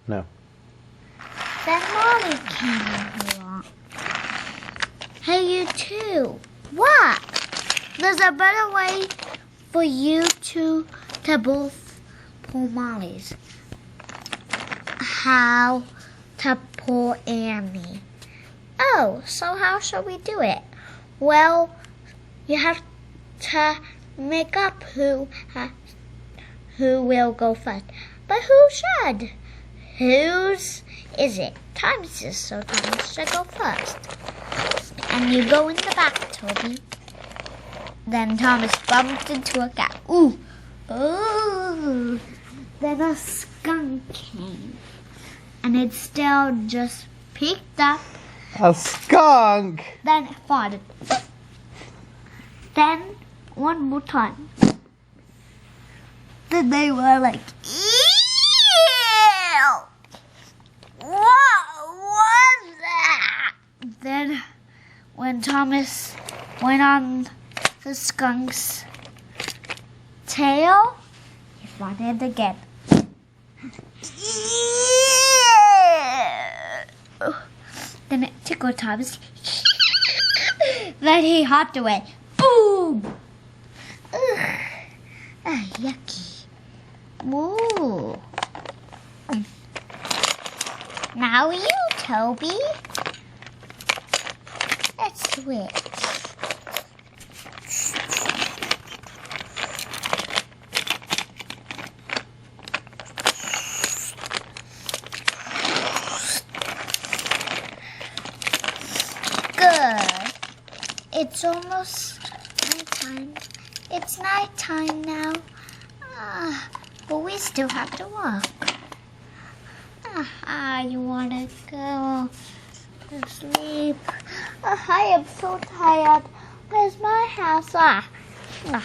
No. Then Molly came along. Hey, you too. What? There's a better way for you to both pull Molly's. How to pull Annie. Oh, so how shall we do it? Well, you have to make up who will go first. But who should? Whose is it? Thomas's, so Thomas should go first. And you go in the back, Toby. Then Thomas bumped into a cat. Ooh! Ooh! Then a skunk came. And it still just peeked up. A skunk! Then it farted. Then, one more time. Then they were like, ew! What was that? Then, when Thomas went on the skunk's tail, he farted again. Then it tickled Thomas. Then he hopped away. Boom! Ugh. Ah, yucky. Ooh. Now you, Toby. Let's switch. Good. It's almost nighttime. It's nighttime now. But we still have to walk. You want to go to sleep? I am so tired. Where's my house? No.